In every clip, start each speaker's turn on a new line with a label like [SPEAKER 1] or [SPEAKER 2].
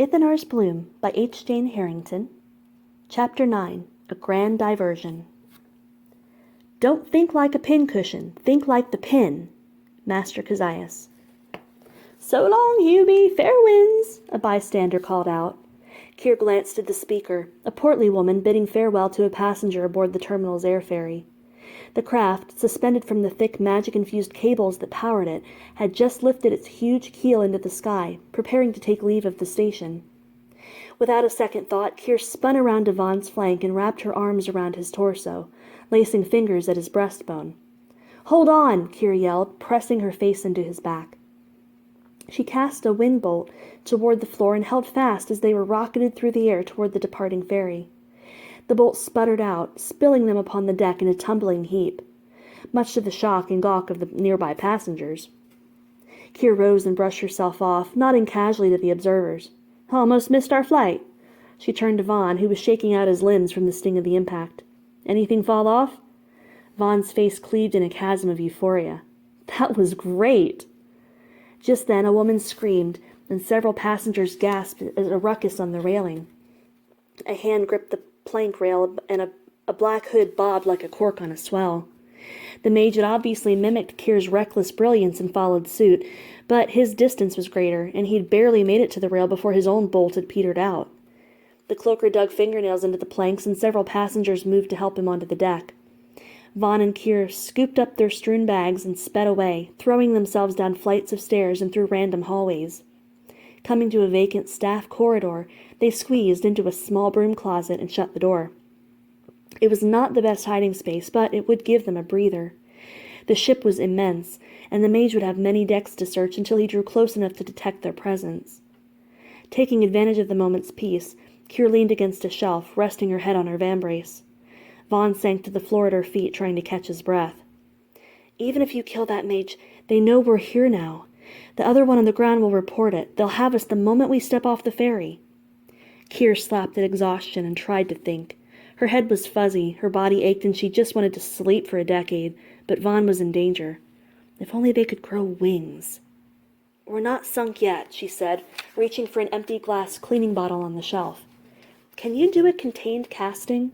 [SPEAKER 1] Ithinar's Bloom by H. Jane Harrington. Chapter 9. A Grand Diversion. Don't think like a pincushion, think like the pin. Master Kezias. So long, Hubie, fair winds, a bystander called out. Keir glanced at the speaker, a portly woman bidding farewell to a passenger aboard the terminal's air ferry. The craft, suspended from the thick magic-infused cables that powered it, had just lifted its huge keel into the sky, preparing to take leave of the station. Without a second thought, Keir spun around Devon's flank and wrapped her arms around his torso, lacing fingers at his breastbone. "Hold on!" Keir yelled, pressing her face into his back. She cast a wind bolt toward the floor and held fast as they were rocketed through the air toward the departing ferry. The bolt sputtered out, spilling them upon the deck in a tumbling heap, much to the shock and gawk of the nearby passengers. Keir rose and brushed herself off, nodding casually to the observers. "Almost missed our flight." She turned to Vaughn, who was shaking out his limbs from the sting of the impact. "Anything fall off?" Vaughn's face cleaved in a chasm of euphoria. "That was great!" Just then a woman screamed, and several passengers gasped at a ruckus on the railing. A hand gripped the plank rail, and a black hood bobbed like a cork on a swell. The mage had obviously mimicked Keir's reckless brilliance and followed suit, but his distance was greater, and he'd barely made it to the rail before his own bolt had petered out. The cloaker dug fingernails into the planks, and several passengers moved to help him onto the deck. Vaughn and Keir scooped up their strewn bags and sped away, throwing themselves down flights of stairs and through random hallways. Coming to a vacant staff corridor, they squeezed into a small broom closet and shut the door. It was not the best hiding space, but it would give them a breather. The ship was immense, and the mage would have many decks to search until he drew close enough to detect their presence. Taking advantage of the moment's peace, Keir leaned against a shelf, resting her head on her vambrace. Vaughn sank to the floor at her feet, trying to catch his breath. "Even if you kill that mage, they know we're here now. The other one on the ground will report it. They'll have us the moment we step off the ferry." Keir slapped at exhaustion and tried to think. Her head was fuzzy, her body ached, and she just wanted to sleep for a decade, but Vaughn was in danger. If only they could grow wings. "We're not sunk yet," she said, reaching for an empty glass cleaning bottle on the shelf. "Can you do a contained casting?"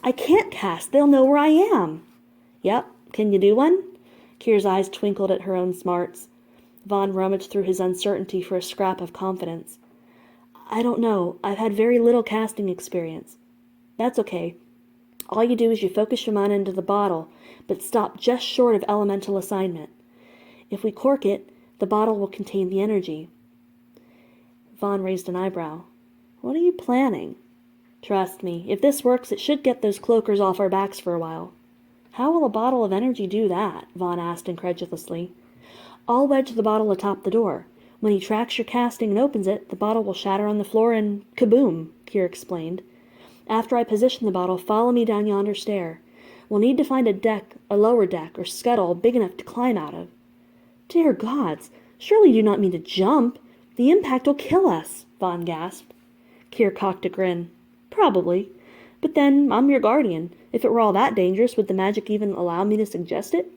[SPEAKER 1] "I can't cast. They'll know where I am." "Yep. Can you do one?" Keir's eyes twinkled at her own smarts. Vaughn rummaged through his uncertainty for a scrap of confidence. "I don't know. I've had very little casting experience." "That's okay. All you do is you focus your mana into the bottle, but stop just short of elemental assignment. If we cork it, the bottle will contain the energy." Vaughn raised an eyebrow. "What are you planning?" "Trust me, if this works, it should get those cloakers off our backs for a while." "How will a bottle of energy do that?" Vaughn asked incredulously. "I'll wedge the bottle atop the door. When he tracks your casting and opens it, the bottle will shatter on the floor and kaboom," Keir explained. "After I position the bottle, follow me down yonder stair. We'll need to find a lower deck or scuttle big enough to climb out of." "Dear gods, surely you do not mean to jump? The impact will kill us," Vaughn gasped. Keir cocked a grin. "Probably. But then, I'm your guardian. If it were all that dangerous, would the magic even allow me to suggest it?"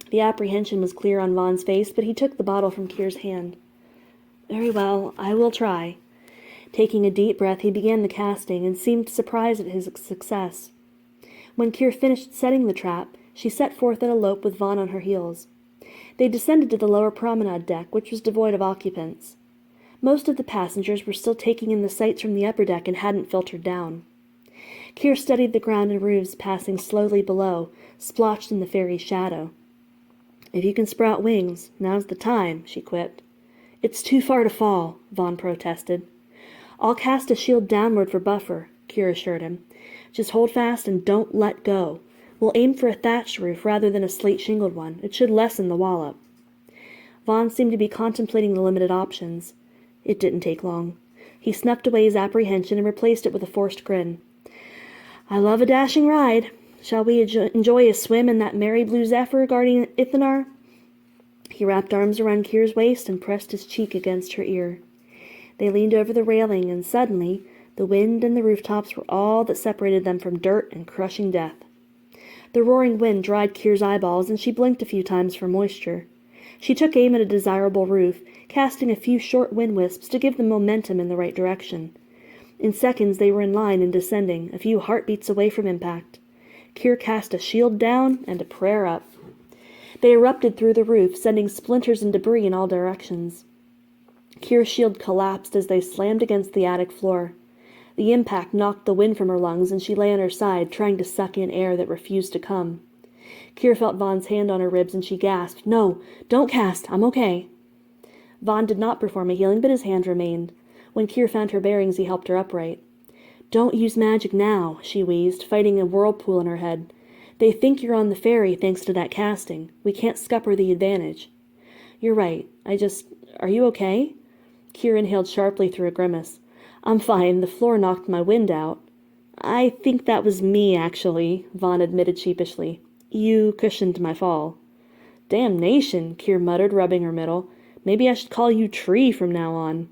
[SPEAKER 1] The apprehension was clear on Vaughn's face, but he took the bottle from Keir's hand. "Very well, I will try." Taking a deep breath, he began the casting, and seemed surprised at his success. When Keir finished setting the trap, she set forth at a lope with Vaughn on her heels. They descended to the lower promenade deck, which was devoid of occupants. Most of the passengers were still taking in the sights from the upper deck and hadn't filtered down. Keir studied the ground and roofs passing slowly below, splotched in the ferry's shadow. "If you can sprout wings, now's the time," she quipped. "It's too far to fall," Vaughn protested. "I'll cast a shield downward for buffer," Keir assured him. "Just hold fast and don't let go. We'll aim for a thatched roof rather than a slate-shingled one. It should lessen the wallop." Vaughn seemed to be contemplating the limited options. It didn't take long. He snuffed away his apprehension and replaced it with a forced grin. "I love a dashing ride. Shall we enjoy a swim in that merry blue zephyr guarding Ithinar?" He wrapped arms around Keir's waist and pressed his cheek against her ear. They leaned over the railing, and suddenly the wind and the rooftops were all that separated them from dirt and crushing death. The roaring wind dried Keir's eyeballs, and she blinked a few times for moisture. She took aim at a desirable roof, casting a few short wind wisps to give them momentum in the right direction. In seconds they were in line and descending, a few heartbeats away from impact. Kier cast a shield down and a prayer up. They erupted through the roof, sending splinters and debris in all directions. Kier's shield collapsed as they slammed against the attic floor. The impact knocked the wind from her lungs, and she lay on her side, trying to suck in air that refused to come. Kier felt Vaughn's hand on her ribs, and she gasped, "No, don't cast, I'm okay." Vaughn did not perform a healing, but his hand remained. When Kier found her bearings, he helped her upright. "Don't use magic now," she wheezed, fighting a whirlpool in her head. "They think you're on the ferry thanks to that casting. We can't scupper the advantage." "You're right. Are you okay?" Kier inhaled sharply through a grimace. "I'm fine. The floor knocked my wind out." "I think that was me, actually," Vaughn admitted sheepishly. "You cushioned my fall." "Damnation," Kier muttered, rubbing her middle. "Maybe I should call you Tree from now on."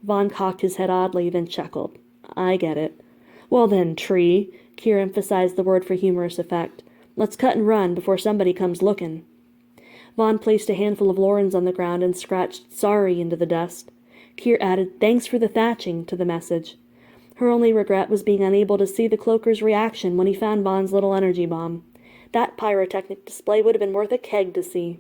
[SPEAKER 1] Vaughn cocked his head oddly, then chuckled. "I get it." "Well then, Tree," Kier emphasized the word for humorous effect. "Let's cut and run before somebody comes looking." Vaughn placed a handful of lorens on the ground and scratched "sorry" into the dust. Kier added "thanks for the thatching" to the message. Her only regret was being unable to see the cloaker's reaction when he found Vaughn's little energy bomb. That pyrotechnic display would have been worth a keg to see.